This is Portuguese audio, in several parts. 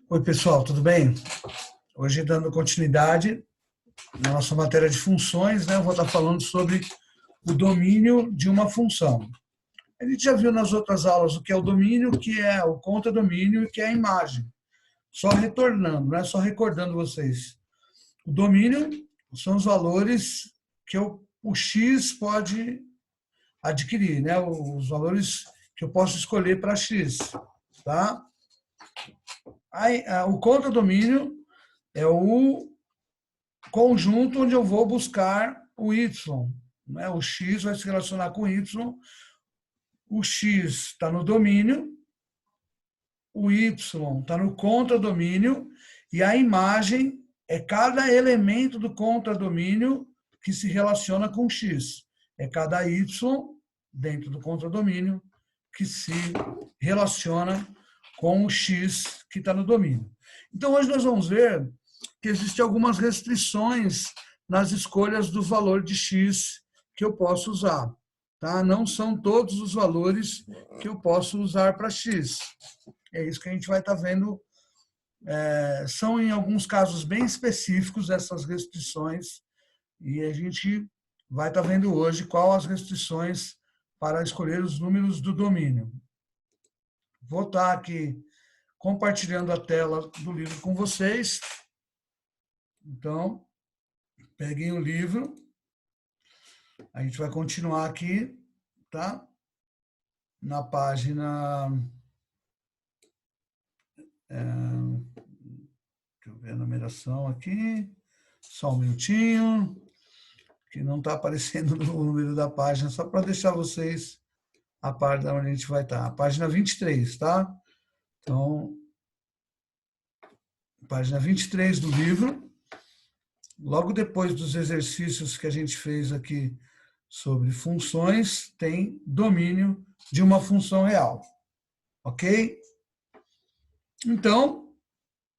Oi, pessoal, tudo bem? Hoje, dando continuidade na nossa matéria de funções, né, eu vou estar falando sobre o domínio de uma função. A gente já viu nas outras aulas o que é o domínio, o que é o contradomínio e o que é a imagem. Só retornando, né, só recordando vocês. O domínio são os valores que o X pode adquirir, né, os valores que eu posso escolher para X. Tá? O contradomínio é o conjunto onde eu vou buscar o Y. Né? O X vai se relacionar com o Y. O X está no domínio, o Y está no contradomínio, e a imagem é cada elemento do contradomínio que se relaciona com o X. É cada Y dentro do contradomínio que se relaciona com o X que está no domínio. Então, hoje nós vamos ver que existem algumas restrições nas escolhas do valor de X que eu posso usar. Tá? Não são todos os valores que eu posso usar para X. É isso que a gente vai estar vendo. São, em alguns casos, bem específicos essas restrições, e a gente vai estar vendo hoje quais as restrições para escolher os números do domínio. Vou estar aqui compartilhando a tela do livro com vocês. Então, peguem o livro. A gente vai continuar aqui, tá? Na página... deixa eu ver a numeração aqui. Só um minutinho, que não está aparecendo no número da página, só para deixar vocês a par de onde a gente vai estar. A página 23, tá? Então, página 23 do livro. Logo depois dos exercícios que a gente fez aqui sobre funções, tem domínio de uma função real. Ok? Então,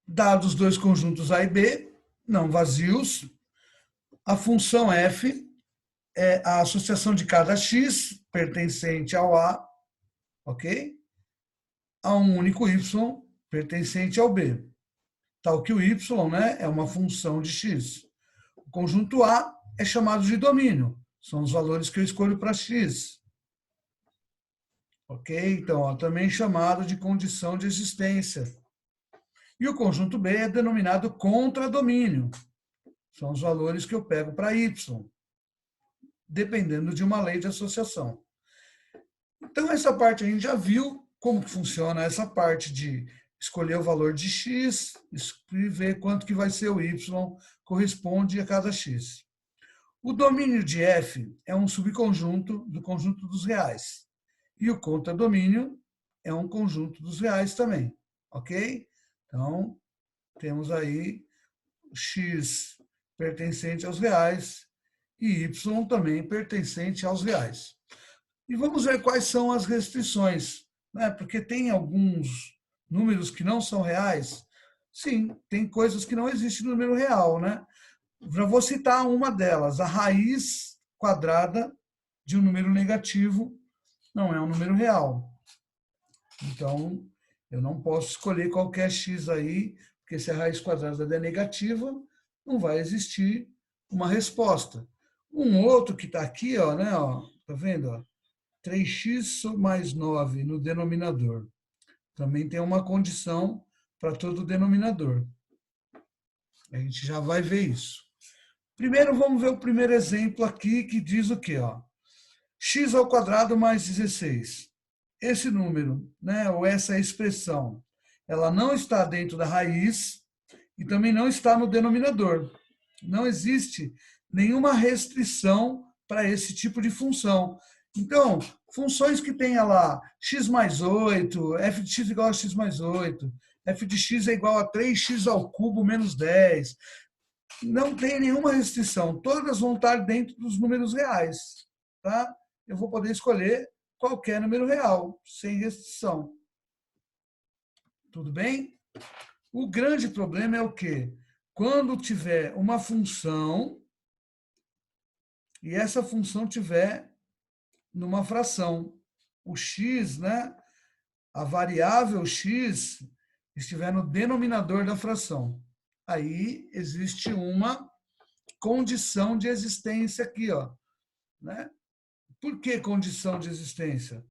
dados dois conjuntos A e B, não vazios, a função f é a associação de cada x pertencente ao A, ok? A um único y pertencente ao B. Tal que o y, né, é uma função de x. O conjunto A é chamado de domínio. São os valores que eu escolho para x. Ok? Então, ó, também chamado de condição de existência. E o conjunto B é denominado contradomínio. São os valores que eu pego para y, dependendo de uma lei de associação. Então, essa parte a gente já viu como que funciona essa parte de escolher o valor de x e ver quanto que vai ser o y corresponde a cada x. O domínio de f é um subconjunto do conjunto dos reais. E o contradomínio é um conjunto dos reais também, ok? Então, temos aí x pertencente aos reais e y também pertencente aos reais. E vamos ver quais são as restrições, né? Porque tem alguns números que não são reais. Sim, tem coisas que não existem no número real, né? Já vou citar uma delas, a raiz quadrada de um número negativo não é um número real. Então, eu não posso escolher qualquer x aí, porque se a raiz quadrada é negativa, não vai existir uma resposta. Um outro que está aqui, ó, né, ó, tá vendo? Ó, 3x mais 9 no denominador. Também tem uma condição para todo o denominador. A gente já vai ver isso. Primeiro, vamos ver o primeiro exemplo aqui, que diz o quê? Ó? X ao quadrado mais 16. Esse número, né, ou essa expressão, ela não está dentro da raiz e também não está no denominador. Não existe nenhuma restrição para esse tipo de função. Então, funções que tenha lá x mais 8, f de x igual a x mais 8, f de x é igual a 3x ao cubo menos 10, não tem nenhuma restrição. Todas vão estar dentro dos números reais. Tá? Eu vou poder escolher qualquer número real, sem restrição. Tudo bem? O grande problema é o quê? Quando tiver uma função e essa função tiver numa fração. O x, né? A variável x, estiver no denominador da fração. Aí existe uma condição de existência aqui, ó, né? Por que condição de existência?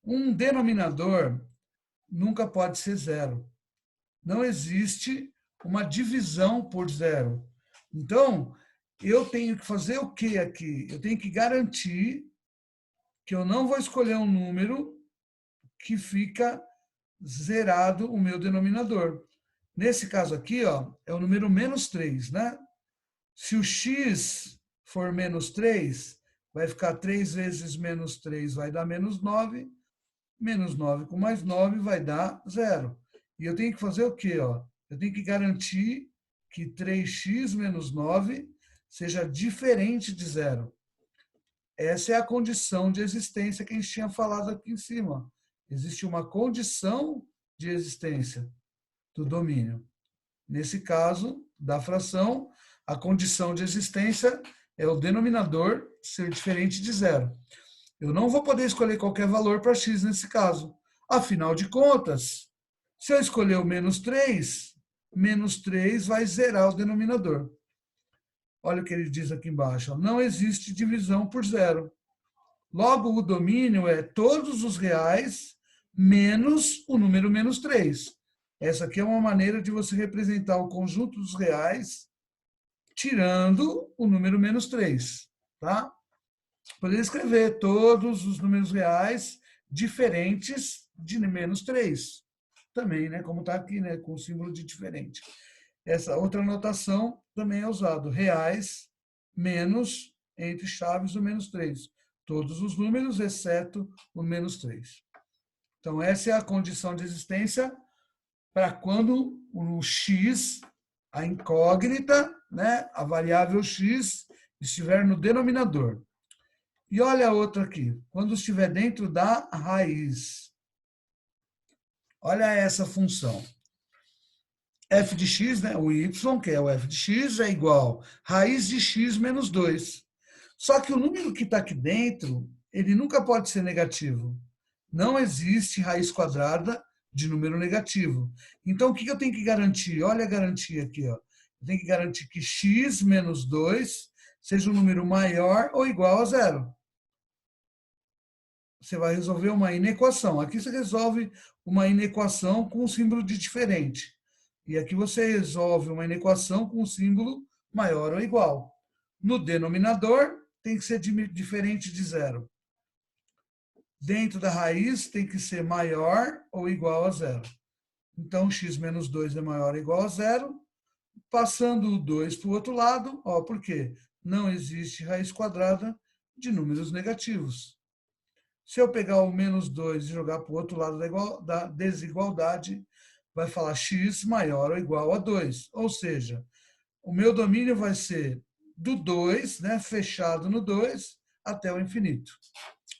Um denominador nunca pode ser zero. Não existe uma divisão por zero. Então, eu tenho que fazer o que aqui? Eu tenho que garantir que eu não vou escolher um número que fica zerado o meu denominador. Nesse caso aqui, ó, é o número menos 3, né? Se o x for menos 3, vai ficar 3 vezes menos 3 vai dar menos 9. Menos 9 com mais 9 vai dar zero. E eu tenho que fazer o quê? Ó? Eu tenho que garantir que 3x menos 9 seja diferente de zero. Essa é a condição de existência que a gente tinha falado aqui em cima. Existe uma condição de existência do domínio. Nesse caso, da fração, a condição de existência é o denominador ser diferente de zero. Eu não vou poder escolher qualquer valor para x nesse caso. Afinal de contas, se eu escolher o menos 3 vai zerar o denominador. Olha o que ele diz aqui embaixo. Não existe divisão por zero. Logo, o domínio é todos os reais menos o número menos 3. Essa aqui é uma maneira de você representar o conjunto dos reais tirando o número menos 3. Tá? Poderia escrever todos os números reais diferentes de menos 3. Também, né? Como está aqui, né? Com o símbolo de diferente. Essa outra notação também é usado. Reais menos, entre chaves, o menos 3. Todos os números, exceto o menos 3. Então, essa é a condição de existência para quando o x, a incógnita, né? A variável x, estiver no denominador. E olha a outra aqui, quando estiver dentro da raiz. Olha essa função. F de x, né, o y, que é o f de x, é igual a raiz de x menos 2. Só que o número que está aqui dentro, ele nunca pode ser negativo. Não existe raiz quadrada de número negativo. Então, o que eu tenho que garantir? Olha a garantia aqui. Ó. Eu tenho que garantir que x menos 2 seja um número maior ou igual a zero. Você vai resolver uma inequação. Aqui você resolve uma inequação com um símbolo de diferente. E aqui você resolve uma inequação com um símbolo maior ou igual. No denominador, tem que ser diferente de zero. Dentro da raiz, tem que ser maior ou igual a zero. Então, x menos 2 é maior ou igual a zero. Passando o 2 para o outro lado, ó, por quê? Não existe raiz quadrada de números negativos. Se eu pegar o menos 2 e jogar para o outro lado da desigualdade, vai falar x maior ou igual a 2. Ou seja, o meu domínio vai ser do 2, né, fechado no 2, até o infinito,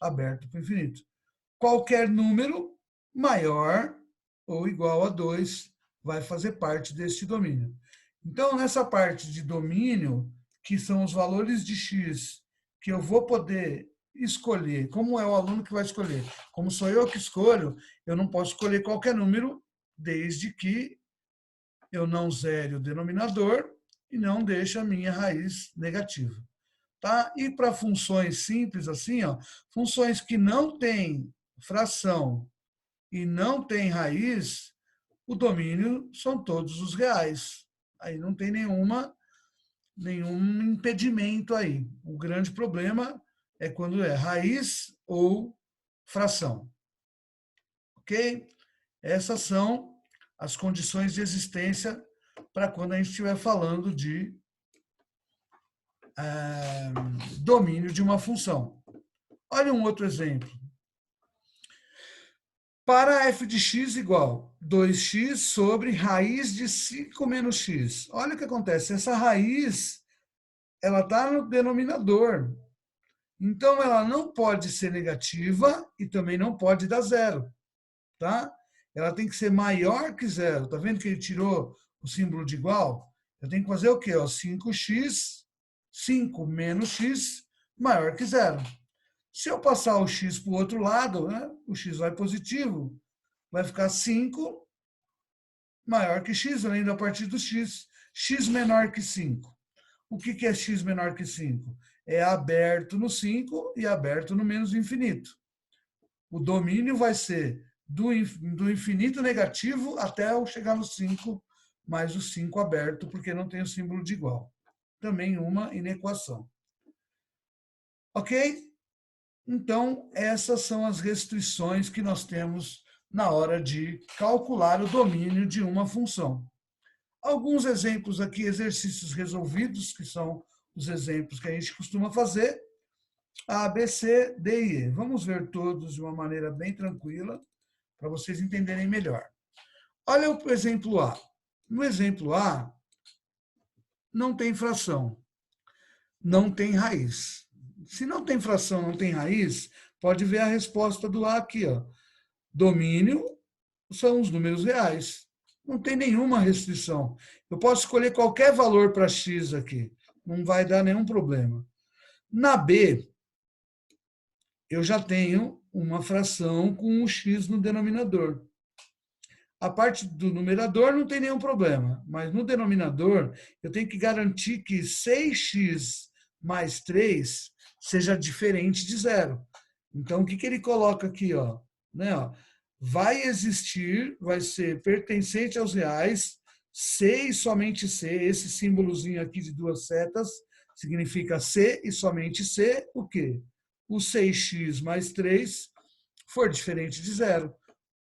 aberto para o infinito. Qualquer número maior ou igual a 2 vai fazer parte deste domínio. Então, nessa parte de domínio, que são os valores de x que eu vou poder escolher, como é o aluno que vai escolher? Como sou eu que escolho, eu não posso escolher qualquer número, desde que eu não zere o denominador e não deixe a minha raiz negativa. Tá? E para funções simples assim, ó, funções que não têm fração e não têm raiz, o domínio são todos os reais. Aí não tem nenhum impedimento aí. O grande problema é quando é raiz ou fração. Ok? Essas são as condições de existência para quando a gente estiver falando de domínio de uma função. Olha um outro exemplo. Para f de x igual 2x sobre raiz de 5 menos x. Olha o que acontece. Essa raiz, ela está no denominador. Então, ela não pode ser negativa e também não pode dar zero. Tá? Ela tem que ser maior que zero. Tá vendo que ele tirou o símbolo de igual? Eu tenho que fazer o quê? 5x, 5 menos x, maior que zero. Se eu passar o x para o outro lado, né, o x vai positivo, vai ficar 5 maior que x, eu lembro a partir do x. X menor que 5. O que é x menor que 5? É aberto no 5 e aberto no menos infinito. O domínio vai ser do infinito negativo até eu chegar no 5, mais o 5 aberto, porque não tem o símbolo de igual. Também uma inequação. Ok? Então, essas são as restrições que nós temos na hora de calcular o domínio de uma função. Alguns exemplos aqui, exercícios resolvidos, que são os exemplos que a gente costuma fazer. A, B, C, D e E. Vamos ver todos de uma maneira bem tranquila, para vocês entenderem melhor. Olha o exemplo A. No exemplo A, não tem fração, não tem raiz. Se não tem fração, não tem raiz, pode ver a resposta do A aqui, ó. Domínio são os números reais. Não tem nenhuma restrição. Eu posso escolher qualquer valor para x aqui. Não vai dar nenhum problema. Na B, eu já tenho uma fração com um x no denominador. A parte do numerador não tem nenhum problema, mas no denominador eu tenho que garantir que 6x mais 3 seja diferente de zero. Então, o que ele coloca aqui? Ó, né, ó, vai existir, vai ser pertencente aos reais, C e somente C, esse símbolozinho aqui de duas setas, significa C e somente C, o quê? O 6x mais 3 for diferente de zero.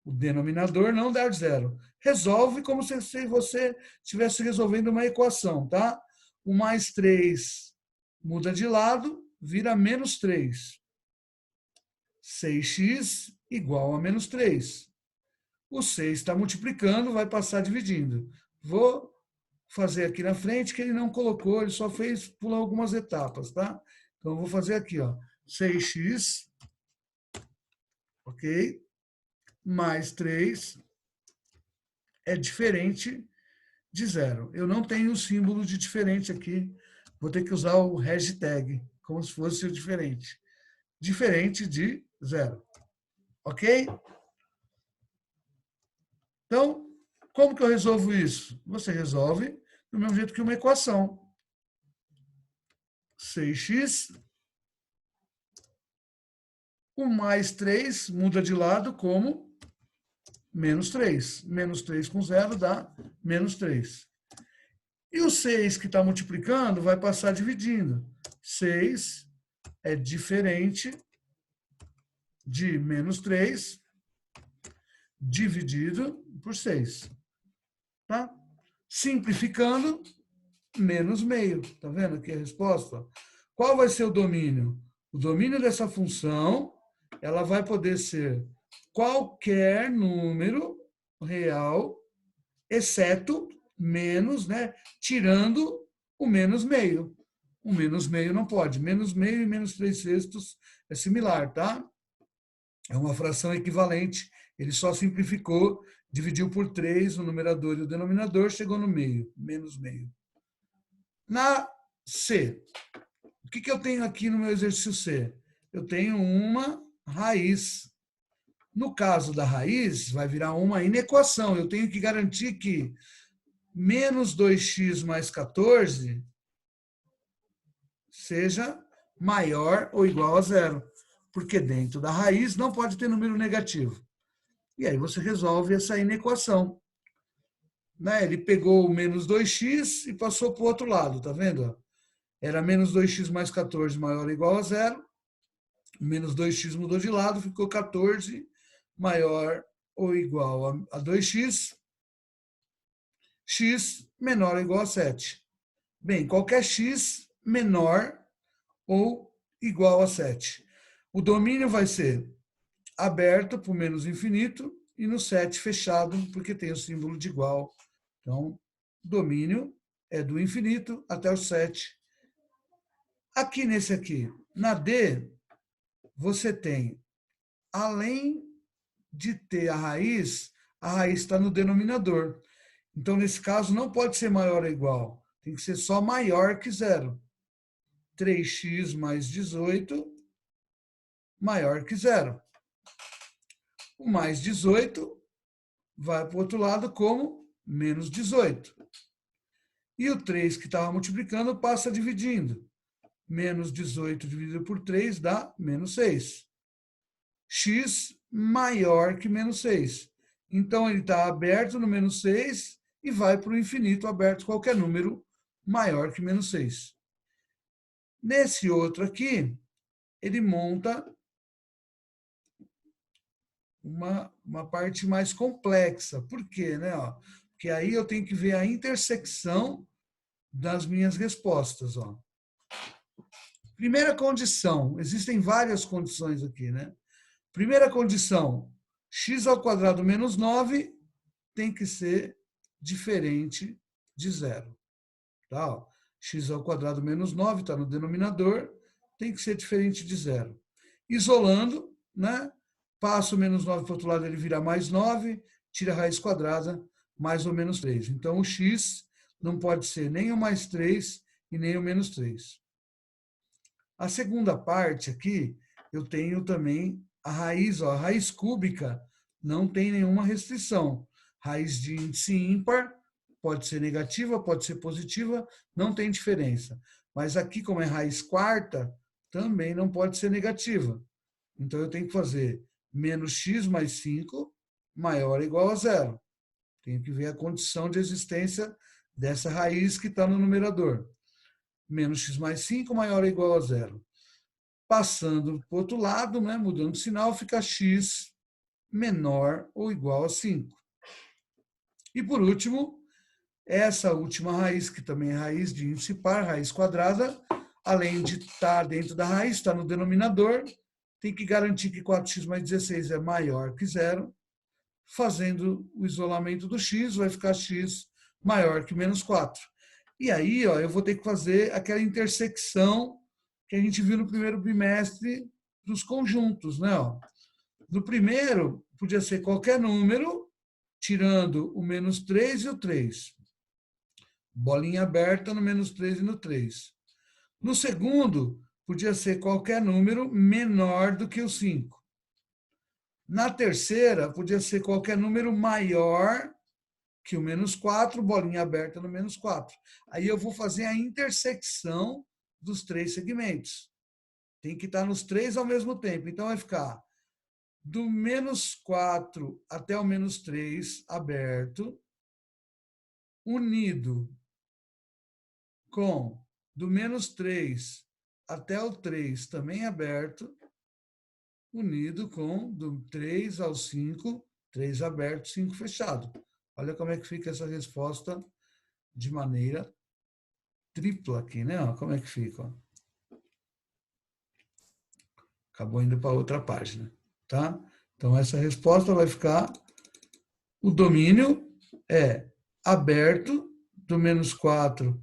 O denominador não dá zero. Resolve como se você estivesse resolvendo uma equação, tá? O mais 3 muda de lado, vira menos 3. 6x igual a menos 3. O 6 está multiplicando, vai passar dividindo. Vou fazer aqui na frente, que ele não colocou, ele só fez pular algumas etapas, tá? Então, eu vou fazer aqui, ó, 6x, ok? Mais 3 é diferente de zero. Eu não tenho o símbolo de diferente aqui, vou ter que usar o hashtag, como se fosse o diferente. Diferente de zero. Ok? Então, como que eu resolvo isso? Você resolve do mesmo jeito que uma equação. 6x, o mais 3 muda de lado como menos 3. Menos 3 com zero dá menos 3. E o 6 que está multiplicando vai passar dividindo. 6 é diferente de menos 3 dividido por 6. Tá? Simplificando, menos meio. Está vendo aqui a resposta? Qual vai ser o domínio? O domínio dessa função, ela vai poder ser qualquer número real, exceto menos, né? Tirando o menos meio. O menos meio não pode. Menos meio e menos 3/6 é similar, tá? É uma fração equivalente. Ele só simplificou, dividiu por 3 o numerador e o denominador, chegou no meio, menos meio. Na C, o que eu tenho aqui no meu exercício C? Eu tenho uma raiz. No caso da raiz, vai virar uma inequação. Eu tenho que garantir que menos 2x mais 14 seja maior ou igual a zero. Porque dentro da raiz não pode ter número negativo. E aí você resolve essa inequação. Né? Ele pegou o menos 2x e passou para o outro lado, tá vendo? Era menos 2x mais 14 maior ou igual a zero. Menos 2x mudou de lado, ficou 14 maior ou igual a 2x. X menor ou igual a 7. Bem, qualquer x menor ou igual a 7. O domínio vai ser aberto para o menos infinito e no 7 fechado, porque tem o símbolo de igual. Então, domínio é do infinito até o 7. Aqui nesse aqui, na D, você tem, além de ter a raiz está no denominador. Então, nesse caso, não pode ser maior ou igual. Tem que ser só maior que zero. 3x mais 18 maior que zero. O mais 18 vai para o outro lado como menos 18. E o 3 que estava multiplicando passa dividindo. Menos 18 dividido por 3 dá menos 6. X maior que menos 6. Então, ele está aberto no menos 6 e vai para o infinito aberto qualquer número maior que menos 6. Nesse outro aqui, ele monta uma parte mais complexa. Por quê? Né? Porque aí eu tenho que ver a intersecção das minhas respostas. Primeira condição, existem várias condições aqui, né? Primeira condição, x ao quadrado menos 9 tem que ser diferente de zero. Tá? X ao quadrado menos 9 está no denominador, tem que ser diferente de zero. Isolando, né? Passo o menos 9 para o outro lado, ele vira mais 9, tira a raiz quadrada, mais ou menos 3. Então, o x não pode ser nem o mais 3 e nem o menos 3. A segunda parte aqui, eu tenho também a raiz. A raiz cúbica não tem nenhuma restrição. Raiz de índice ímpar pode ser negativa, pode ser positiva, não tem diferença. Mas aqui, como é raiz quarta, também não pode ser negativa. Então, eu tenho que fazer menos x mais 5 maior ou igual a zero. Tenho que ver a condição de existência dessa raiz que está no numerador. Menos x mais 5 maior ou igual a zero. Passando para o outro lado, né, mudando o sinal, fica x menor ou igual a 5. E por último, essa última raiz, que também é raiz de índice par, raiz quadrada, além de estar dentro da raiz, está no denominador, tem que garantir que 4x mais 16 é maior que zero. Fazendo o isolamento do x, vai ficar x maior que menos 4. E aí, eu vou ter que fazer aquela intersecção que a gente viu no primeiro bimestre dos conjuntos, né? No primeiro, podia ser qualquer número, tirando o menos 3 e o 3. Bolinha aberta no menos 3 e no 3. No segundo, podia ser qualquer número menor do que o 5. Na terceira, podia ser qualquer número maior que o menos 4, bolinha aberta no menos 4. Aí eu vou fazer a intersecção dos três segmentos. Tem que estar nos três ao mesmo tempo. Então, vai ficar do menos 4 até o menos 3 aberto, unido com do menos 3 até o 3 também aberto, unido com do 3 ao 5, 3 aberto, 5 fechado. Olha como é que fica essa resposta de maneira tripla aqui, né? Como é que fica? Acabou indo para outra página, tá? Então, essa resposta vai ficar: o domínio é aberto do menos 4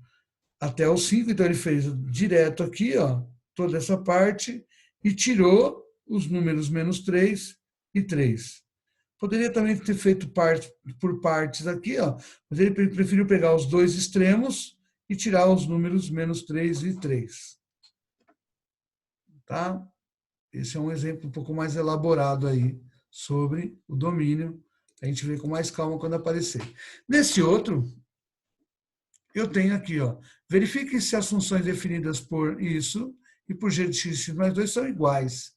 até o 5, então ele fez direto aqui, toda essa parte, e tirou os números menos 3 e 3. Poderia também ter feito por partes aqui, mas ele preferiu pegar os dois extremos e tirar os números menos 3 e 3. Tá? Esse é um exemplo um pouco mais elaborado aí sobre o domínio. A gente vê com mais calma quando aparecer. Nesse outro, eu tenho aqui, verifique se as funções definidas por isso e por g de x mais 2 são iguais.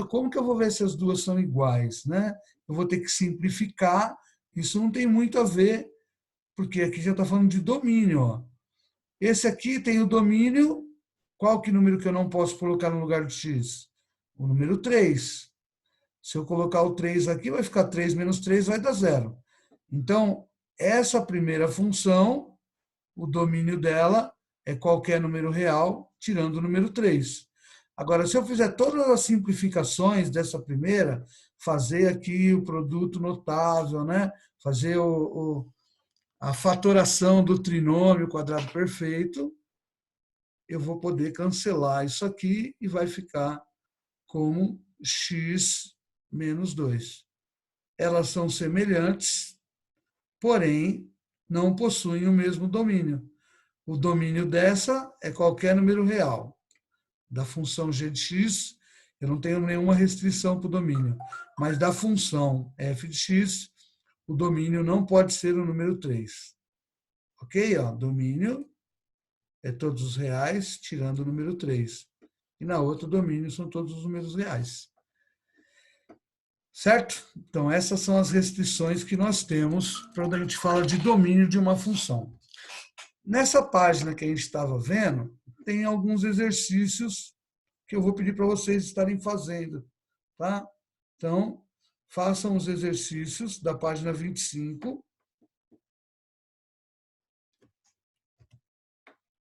Como que eu vou ver se as duas são iguais, né? Eu vou ter que simplificar. Isso não tem muito a ver, porque aqui já está falando de domínio. Esse aqui tem o domínio. Qual que número que eu não posso colocar no lugar de x? O número 3. Se eu colocar o 3 aqui, vai ficar 3 menos 3, vai dar 0. Então, essa primeira função, o domínio dela é qualquer número real, tirando o número 3. Agora, se eu fizer todas as simplificações dessa primeira, fazer aqui o produto notável, né? Fazer a fatoração do trinômio quadrado perfeito, eu vou poder cancelar isso aqui e vai ficar como x menos 2. Elas são semelhantes, porém não possuem o mesmo domínio. O domínio dessa é qualquer número real. Da função g de x, eu não tenho nenhuma restrição para o domínio. Mas da função f de x, o domínio não pode ser o número 3. Ok? Ó, domínio é todos os reais, tirando o número 3. E na outra, domínio são todos os números reais. Certo? Então, essas são as restrições que nós temos quando a gente fala de domínio de uma função. Nessa página que a gente estava vendo, tem alguns exercícios que eu vou pedir para vocês estarem fazendo. Tá? Então, façam os exercícios da página 25.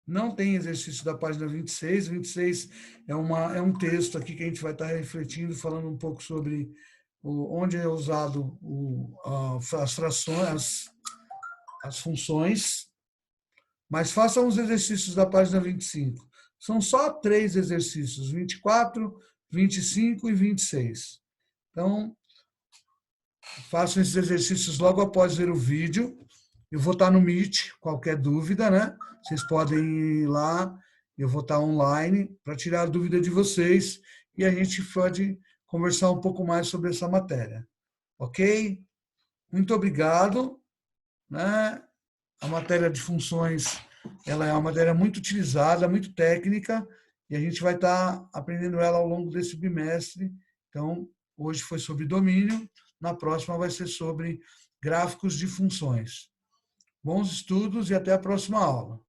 Não tem exercício da página 26. 26 é um texto aqui que a gente vai estar refletindo, falando um pouco sobre onde é usado as frações, as funções. Mas façam os exercícios da página 25. São só 3 exercícios, 24, 25 e 26. Então, façam esses exercícios logo após ver o vídeo. Eu vou estar no Meet, qualquer dúvida, né? Vocês podem ir lá, eu vou estar online para tirar a dúvida de vocês e a gente pode conversar um pouco mais sobre essa matéria. Ok? Muito obrigado. Né? A matéria de funções, ela é uma matéria muito utilizada, muito técnica, e a gente vai estar aprendendo ela ao longo desse bimestre. Então, hoje foi sobre domínio, na próxima vai ser sobre gráficos de funções. Bons estudos e até a próxima aula.